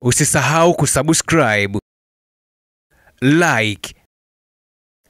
Usisahau kusubscribe, like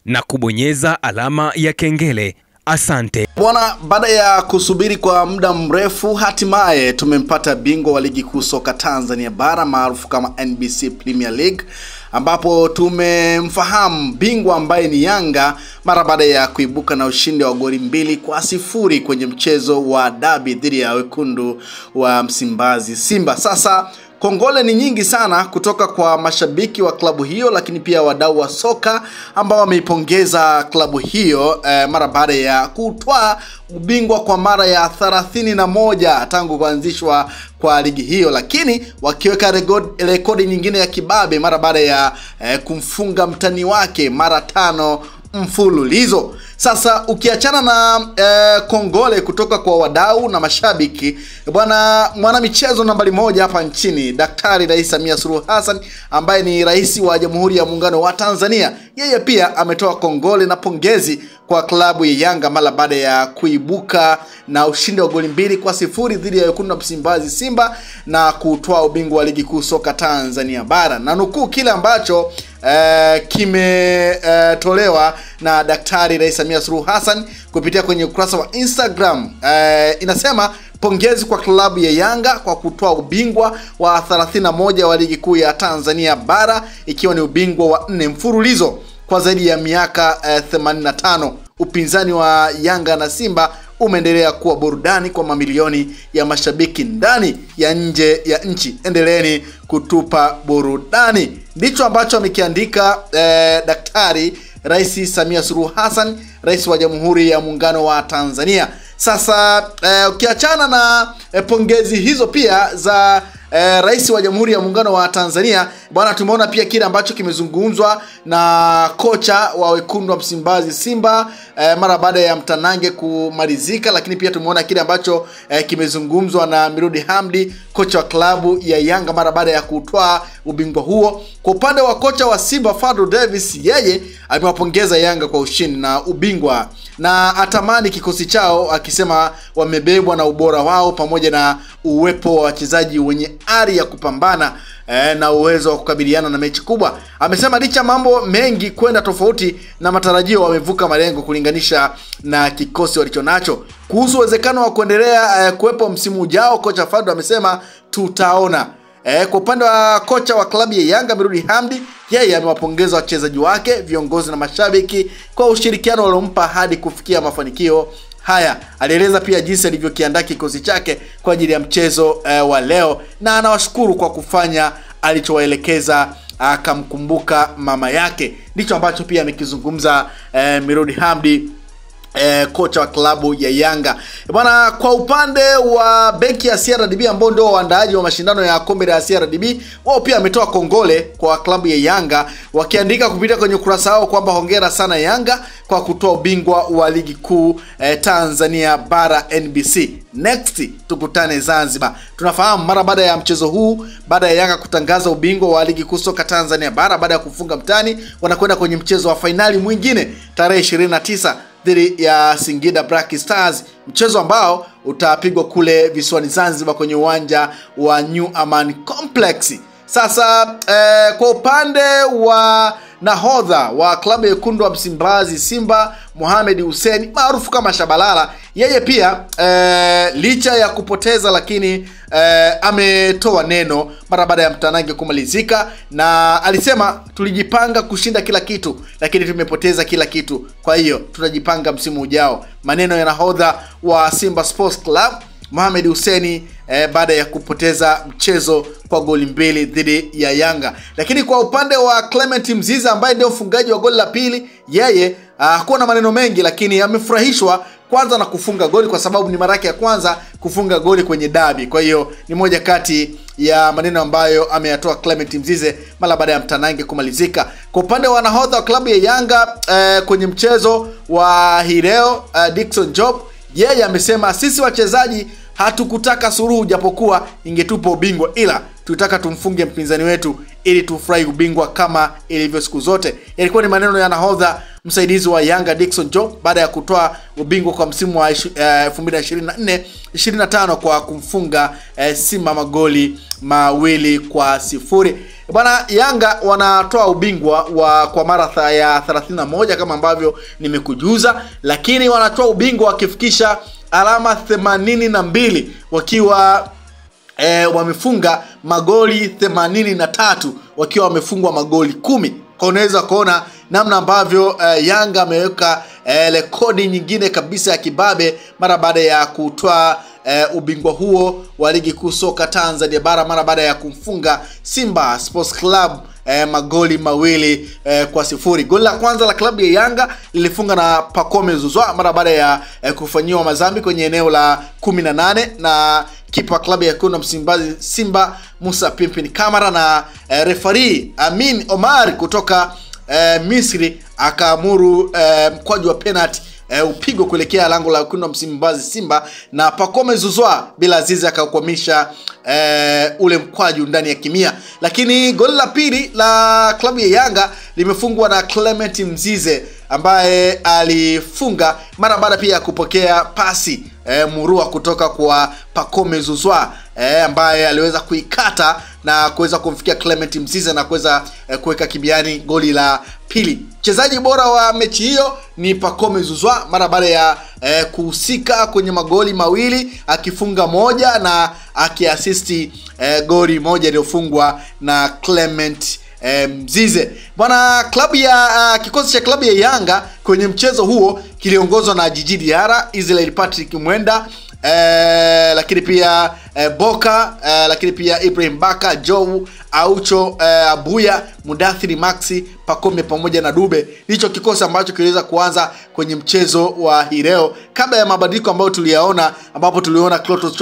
na kubonyeza alama ya kengele. Asante. Bwana, baada ya kusubiri kwa muda mrefu, hatimaye tumempata bingwa wa ligi kuu soka Tanzania bara maarufu kama NBC Premier League, ambapo tumemfahamu bingwa ambaye ni Yanga mara baada ya kuibuka na ushindi wa goli 2-0 kwenye mchezo wa dabi dhidi ya wekundu wa Msimbazi Simba. Sasa kongole ni nyingi sana kutoka kwa mashabiki wa klabu hiyo, lakini pia wadau wa soka ambao wameipongeza klabu hiyo mara baada ya kutwaa ubingwa kwa mara ya 31 tangu kuanzishwa kwa ligi hiyo, lakini wakiweka rekodi nyingine ya kibabe mara baada ya kumfunga mtani wake mara 5 mfululizo. Sasa ukiachana na kongole kutoka kwa wadau na mashabiki, bwana, mwanamichezo nambari 1 hapa nchini, Daktari Rais Samia Suluhu Hassan ambaye ni rais wa Jamhuri ya Muungano wa Tanzania, yeye pia ametoa kongole na pongezi kwa klabu ya Yanga mara baada ya kuibuka na ushindi wa goli 2-0 dhidi ya wekundu wa Msimbazi Simba na kutoa ubingwa wa ligi kuu soka Tanzania bara. Na nukuu kile ambacho kimetolewa na Daktari Rais Samia Suluhu Hassan kupitia kwenye ukurasa wa Instagram, inasema: pongezi kwa klabu ya Yanga kwa kutoa ubingwa wa 31 wa ligi kuu ya Tanzania bara, ikiwa ni ubingwa wa 4 mfululizo kwa zaidi ya miaka 85. Upinzani wa Yanga na Simba umeendelea kuwa burudani kwa mamilioni ya mashabiki ndani ya nje ya nchi. Endeleeni kutupa burudani. Ndicho ambacho amekiandika Daktari Rais Samia Suluhu Hassan, rais wa Jamhuri ya Muungano wa Tanzania. Sasa ukiachana na pongezi hizo pia za rais wa Jamhuri ya Muungano wa Tanzania, bwana, tumeona pia kile ambacho kimezungumzwa na kocha wa wekundu wa Msimbazi Simba mara baada ya mtanange kumalizika, lakini pia tumeona kile ambacho kimezungumzwa na Mirudi Hamdi, kocha wa klabu ya Yanga mara baada ya kutwaa ubingwa huo. Kwa upande wa kocha wa Simba Fadlu Davis, yeye amewapongeza Yanga kwa ushindi na ubingwa na atamani kikosi chao, akisema wamebebwa na ubora wao pamoja na uwepo wa wachezaji wenye ari ya kupambana na uwezo wa kukabiliana na mechi kubwa. Amesema licha mambo mengi kwenda tofauti na matarajio, wamevuka malengo kulinganisha na kikosi walichonacho. Kuhusu uwezekano wa kuendelea kuwepo msimu ujao, kocha Fadlu amesema tutaona. Kwa upande wa kocha wa klabu ya Yanga Mirudi Hamdi, yeye amewapongeza wachezaji wake, viongozi na mashabiki kwa ushirikiano waliompa hadi kufikia mafanikio haya. Alieleza pia jinsi alivyokiandaa kikosi chake kwa ajili ya mchezo wa leo, na anawashukuru kwa kufanya alichowaelekeza, akamkumbuka mama yake. Ndicho ambacho pia amekizungumza Mirudi Hamdi, kocha wa klabu ya Yanga. Bwana, kwa upande wa benki ya CRDB ambao ndio waandaaji wa mashindano ya kombe la CRDB, wao pia ametoa kongole kwa klabu ya Yanga, wakiandika kupitia kwenye ukurasa wao kwamba hongera sana Yanga kwa kutoa ubingwa wa ligi kuu Tanzania bara NBC. Next tukutane Zanzibar. Tunafahamu mara baada ya mchezo huu, baada ya Yanga kutangaza ubingwa wa ligi kuu soka Tanzania bara baada ya kufunga mtani, wanakwenda kwenye mchezo wa finali mwingine tarehe 29 dhidi ya Singida Black Stars, mchezo ambao utapigwa kule visiwani Zanzibar kwenye uwanja wa New Aman Complex. Sasa kwa upande wa nahodha wa klabu ya wekundu wa Msimbazi Simba, Mohamed Hussein maarufu kama Shabalala, yeye pia licha ya kupoteza lakini ametoa neno mara baada ya mtanange kumalizika, na alisema tulijipanga kushinda kila kitu lakini tumepoteza kila kitu, kwa hiyo tutajipanga msimu ujao. Maneno ya nahodha wa Simba Sports Club Mohamed Hussein baada ya kupoteza mchezo kwa goli 2 dhidi ya Yanga. Lakini kwa upande wa Clement Mzize ambaye ndio mfungaji wa goli la pili, yeye hakuwa na maneno mengi, lakini amefurahishwa kwanza na kufunga goli kwa sababu ni mara yake ya kwanza kufunga goli kwenye dabi. Kwa hiyo ni moja kati ya maneno ambayo ameyatoa Clement Mzize mara baada ya mtanange kumalizika. Kwa upande wa nahodha wa klabu ya Yanga kwenye mchezo wa hii leo, Dickson Job, yeye amesema sisi wachezaji hatukutaka suruhu japokuwa ingetupa ubingwa, ila tutaka tumfunge mpinzani wetu ili tufurahi ubingwa kama ilivyo siku zote. Yalikuwa ni maneno ya nahodha msaidizi wa Yanga Dickson Job baada ya kutoa ubingwa kwa msimu wa 2024-25 kwa kumfunga Simba magoli 2-0. Bwana, Yanga wanatoa ubingwa kwa mara ya 31 kama ambavyo nimekujuza, lakini wanatoa ubingwa wakifikisha alama 82 wakiwa wamefunga magoli 83 wakiwa wamefungwa magoli 10. Kwa unaweza kuona namna ambavyo Yanga ameweka rekodi nyingine kabisa ya kibabe mara baada ya kutoa ubingwa huo wa ligi kuu soka Tanzania bara mara baada ya kumfunga Simba Sports Club magoli 2-0. Goli la kwanza la klabu ya Yanga lilifunga na Pacome Zouzoua mara baada ya kufanyiwa madhambi kwenye eneo la 18 na kipa klabu ya Wekundu wa Msimbazi Simba Musa Pimpin Kamara, na referee Amin Omar kutoka Misri akaamuru mkwaju wa penalty upigo kuelekea lango la Wekundu wa Msimbazi Simba, na Pacome Zouzoua bila azizi akakwamisha ule mkwaju ndani ya kimia. Lakini goli la pili la klabu ya Yanga limefungwa na Clement Mzize ambaye alifunga mara baada pia ya kupokea pasi murua kutoka kwa Pacome Zouzoua ambaye aliweza kuikata na kuweza kumfikia Clement Mzize na kuweza kuweka kibiani goli la pili. Mchezaji bora wa mechi hiyo ni Pacome Zouzoua mara baada ya kuhusika kwenye magoli 2 akifunga moja na akiasisti goli moja iliyofungwa na Clement Mzize. Bwana, klabu ya kikosi cha klabu ya Yanga kwenye mchezo huo kiliongozwa na Djigui Diarra, Israel Patrick Mwenda, lakini pia Boka, lakini pia Ibrahim Baka, Joe Aucho, Abuya, Mudathiri Maxi, Pacome pamoja na Dube. Ndicho kikosi ambacho kiliweza kuanza kwenye mchezo wa hii leo kabla ya mabadiliko ambayo tuliyaona, ambapo tuliona Clatous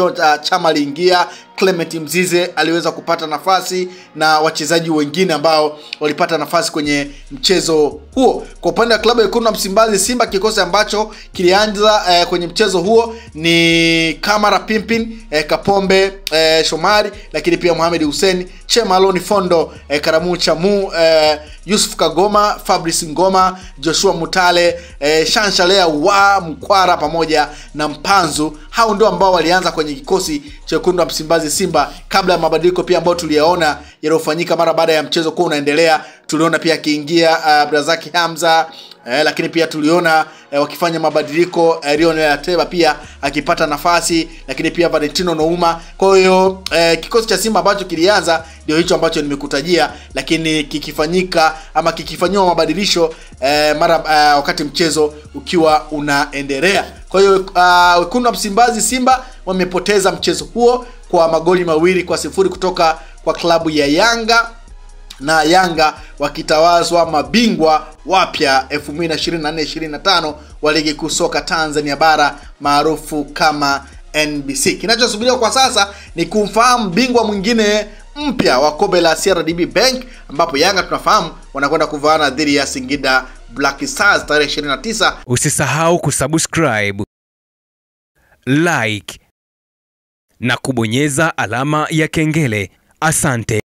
Chama aliingia, Clement Mzize aliweza kupata nafasi na wachezaji wengine ambao walipata nafasi kwenye mchezo huo. Kwa upande wa klabu ya Wekundu wa Msimbazi Simba, kikosi ambacho kilianza kwenye mchezo huo ni Kamara Pimpin, Kapombe Shomari, lakini pia Mohamed Hussein, Chemaloni Fondo, Karamu Chamu, Yusuf Kagoma, Fabrice Ngoma, Joshua Mutale, Shanshalea wa Mkwara pamoja na Mpanzu. Hao ndio ambao walianza kwenye kikosi cha Wekundu wa Msimbazi Simba kabla ya mabadiliko pia ambao tuliyaona yaliyofanyika mara baada ya mchezo kuwa unaendelea. Tuliona pia akiingia Brazaki Hamza, lakini pia tuliona wakifanya mabadiliko Lionel Ateba pia akipata nafasi, lakini pia Valentino Nouma. Kwa hiyo kikosi cha Simba ambacho kilianza ndio hicho ambacho nimekutajia, lakini kikifanyika ama kikifanywa mabadilisho mara wakati mchezo ukiwa unaendelea. Kwa hiyo Wekundu wa Msimbazi Simba wamepoteza mchezo huo kwa magoli 2-0 kutoka kwa klabu ya Yanga, na Yanga wakitawazwa mabingwa wapya 2024-25 wa ligi kuu soka Tanzania bara maarufu kama NBC. Kinachosubiriwa kwa sasa ni kumfahamu bingwa mwingine mpya wa kombe la CRDB Bank, ambapo Yanga tunafahamu wanakwenda kuvaana dhidi ya Singida Black Stars tarehe 29. Usisahau kusubscribe, like na kubonyeza alama ya kengele. Asante.